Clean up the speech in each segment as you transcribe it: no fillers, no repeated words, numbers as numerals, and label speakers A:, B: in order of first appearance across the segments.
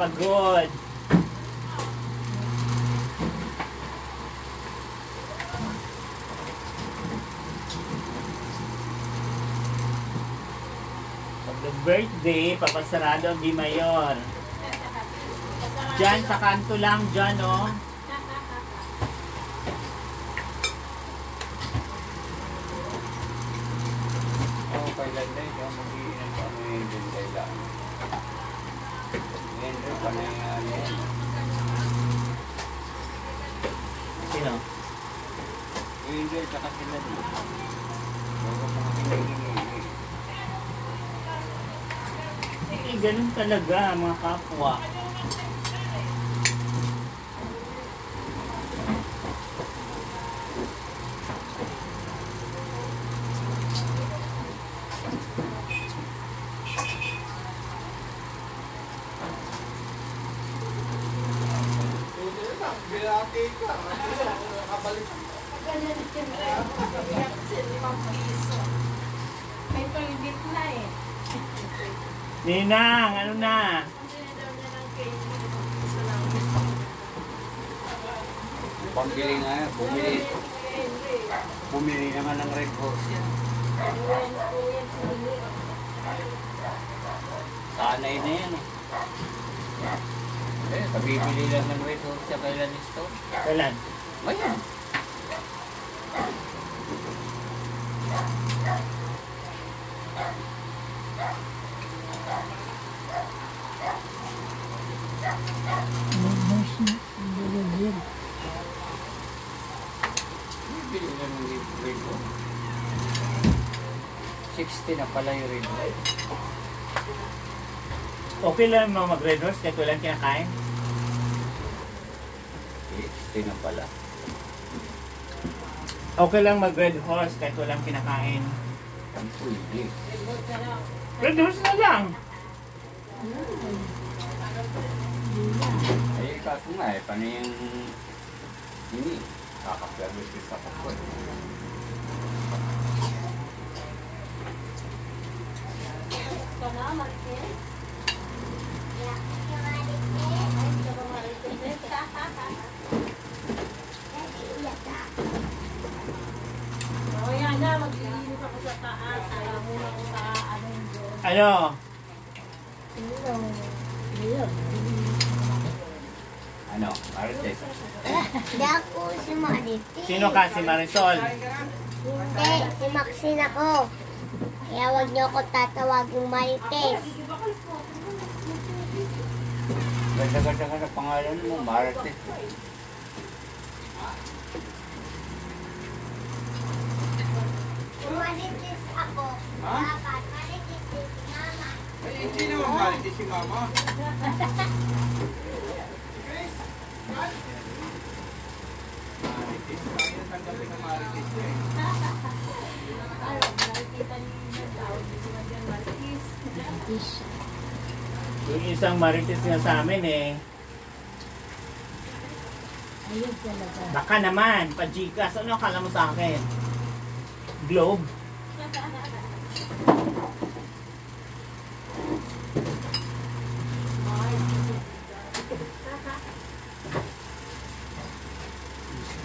A: pagod. Pag birthday, papasarado ang Di Mayor. Diyan, sa kanto lang, dyan, oh.
B: Kailan na ito, mag-iinan pa ngayon din kailan. Ngayon rin, panayaan yan.
A: Sino?
B: Ngayon rin, saka sila din. Bago mga kinahingi.
A: Eh, ganun talaga, mga kapwa.
C: Bilaki ka. Nakabalik.
D: May toilet na eh.
A: Ninang, ano na?
B: Pambili nga yan, bumili. Bumili naman ng Red Horse yan. Sanay na yan eh. Eh, kabibili lang ng Red Horse sa kailan ito.
A: Kailan?
B: Ngayon. Bibili lang ng Red Horse. 60 na pala yung Red Horse.
A: Okay lang mga mag-red horse kahit walang kinakain?
B: 60 na pala.
A: Okay lang mag-red horse kahit walang kinakain?
B: Ang pwede.
A: Red horse na lang!
B: Eh, kaso nga eh, paano yung hindi? Kakapagawin sa kapwa.
D: Ito na, Marquez. Oh, yan na, mag-iinip ako sa taas. Alam mo na kung saan doon.
A: Ano?
B: Ano? Marites?
E: Hindi ako si Marites.
A: Sino ka? Si Marisol?
E: Hindi, si Maxine ako. Kaya huwag niyo ako tatawaging Marites.
B: Ganda-ganda ka na pangalan mo, Marites.
E: Si Marites ako. Dapat Marites din si Mama.
C: Ay, hindi naman Marites si Mama. Chris, Marites. Kaya tanggapin ng Marites eh.
D: Nakikita niyo yung tawag dito na dyan, Marquez.
A: Yung isang marites nga sa amin eh.
D: Ayun talaga.
A: Baka naman, pa-Gcash. Ano akala mo sa akin? Globe?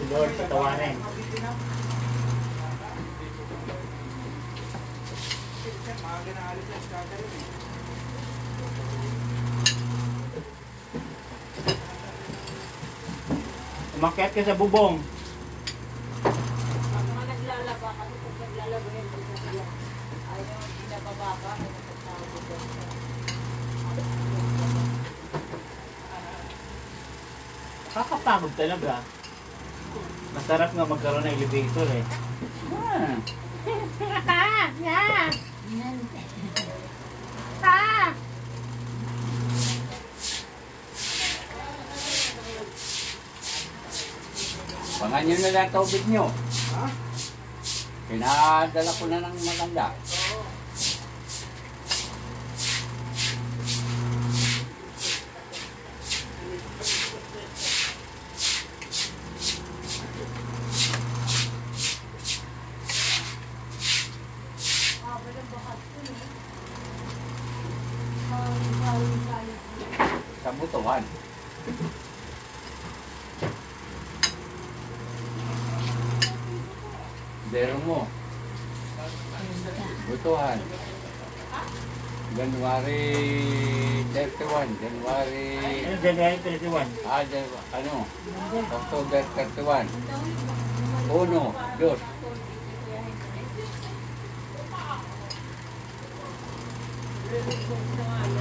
A: Lord, patawarin.
C: Maaga na alis ang kagaling eh.
A: Umakyat ka sa bubong.
D: Mga naglalaba kasi kung naglalaba yan, ayaw pinababa ka, ayaw nagtawag doon.
A: Kakapagod talaga. Masarap nga magkaroon ng elevator eh.
B: Pangan nyo na lang tubig nyo.
C: Ha?
B: Pinadala ko na ng maganda. Sa butuhan. Dero mo. Butuhan. January 31. January...
A: Ano, January 31.
B: Ano? October 31. 1, 2.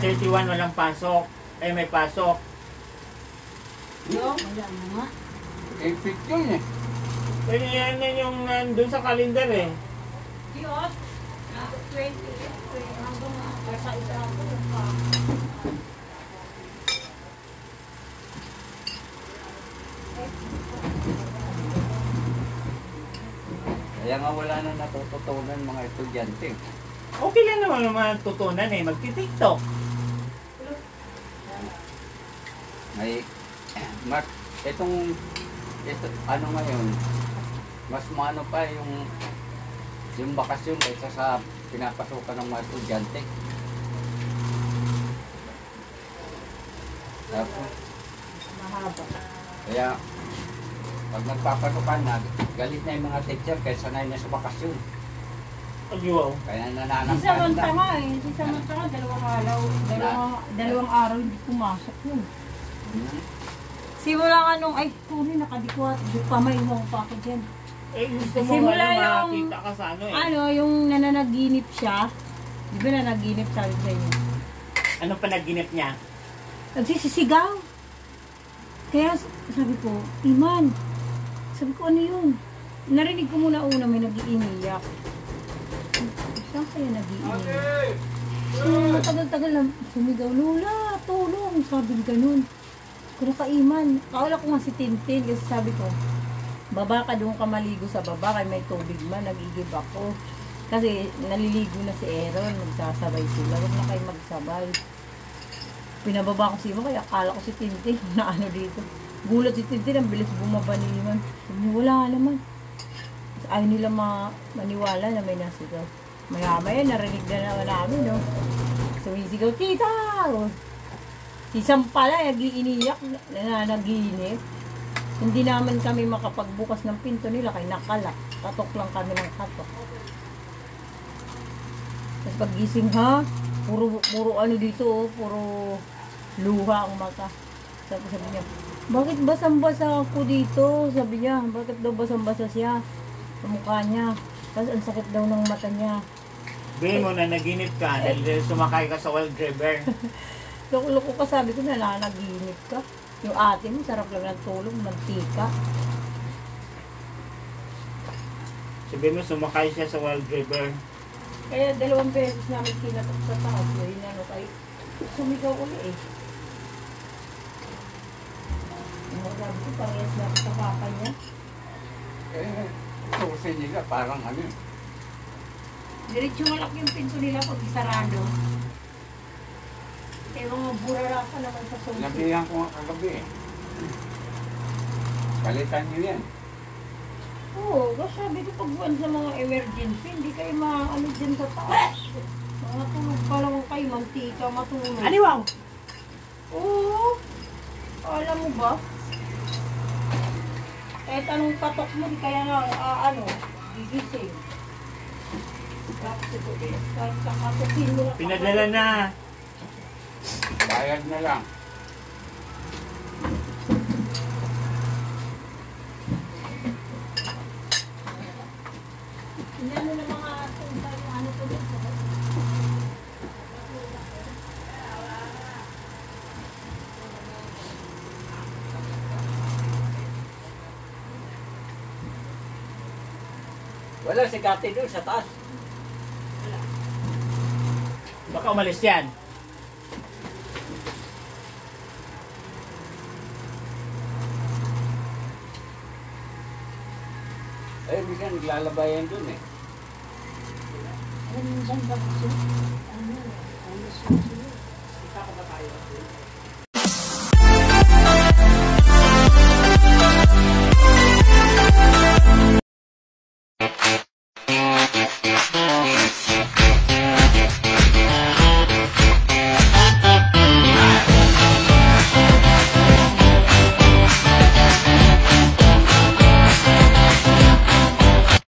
A: 31 walang pasok. Ay, may pasok.
D: Wala na nga.
B: Ipit yun eh.
A: Pwede yan yung nandun sa kalendar eh.
D: Yun. 20. Hanggang isa pa.
B: Kaya nga wala na natututunan mga estudyante.
A: Okay lang naman ang mga tutunan eh. Magti-TikTok.
B: May, ito, ano ngayon, mas maano pa yung bakasyon kaysa sa pinapasukan ng mga estudyante. Tapos,
D: Mahaba.
B: kaya, pag nagpapasukan na, galit na yung mga teacher kaysa sanay na sa bakasyon.
A: Ayun.
B: Kaya
D: Si
B: nananangkan
D: Samantha
B: na.
D: nga eh. Si Samantha nga, dalawang araw hindi pumasok yun. Simula nga nung, ay, tuloy nakadikwat. Pamaiwang pa ako dyan.
A: Eh, gusto mo
D: Simula
A: ano,
D: yung-
A: makakita ka sa ano eh.
D: Ano, yung nananaginip siya. Di ba nanaginip sabi sa inyo?
A: Ano pa naginip niya?
D: Nagsisisigaw. Kaya sabi ko, Iman. Sabi ko, ano yun? Narinig ko muna una may nag-iiniyak. Saan kaya nag-iiniyak? So, matagal-tagal na sumigaw, Lola, tulong. Sabi ganun. Kung nakaiman, kaula ko nga si Tintin kasi sabi ko, baba ka doon ka maligo sa baba kay may tubig man, nagigib ako. Kasi naliligo na si Aaron, magsasabay sila, huwag na kayo magsabay. Pinababa ko si Iman, kaya akala ko si Tintin na ano dito. Gulat si Tintin, ang bilis bumaba ni Iman. Wala naman. Ayaw nila maniwala na may nasigaw. Maya-maya, narinig na naman namin, no? Sumisigaw, tita! Isang pala, nag-iiniyak, nanaginip. Hindi naman kami makapagbukas ng pinto nila kay nakalak. Katok lang kami ng katok. Tapos paggising ha, puro ano dito, oh, puro luha ang mata. Tapos sabi niya, bakit basang-basa ako dito? Sabi niya, bakit daw basang-basa siya? Sa mukha niya. Tapos ang sakit daw ng mata niya.
A: Sabihin mo na naginip ka dahil sumakay ka sa wild river.
D: Loko-loko ka, sabi ko na nanaginip ka. Yung ate mo, sarap lang ng tulog, mantika.
A: Sabihin mo sumakay siya sa wild river.
D: Kaya 2 beses namin kinatok sa taas. Yun ano, kay sumigaw uli eh. Sabi ko, parehas na sa papa niya.
B: Eh, susi nila parang ano.
D: Diretso malaki yung pinto nila pag isarado. Kaya mga burara pa naman sa susi.
B: Nabihan ko nga kagabi eh. Palitan nyo yan.
D: Oo, kasi sabi ko pag buwan sa mga emergency, hindi kayo maano dyan sa taas. Mga tulog pa lang kayo, mantika, matulog.
A: Aniwaw!
D: Oo. Alam mo ba? Kahit anong patok mo, di kaya nga, gigising. Kahit kakatukin mo na.
A: Pinadala na.
B: Bayad na lang.
D: Inano na mga tunta yung ano po dito.
B: Wala si Kati doon sa taas.
A: Baka umalis yan.
B: Eh, minsan naglalabayan doon eh.
D: Ano yung dyan ba gusto? Ano? Ano siya?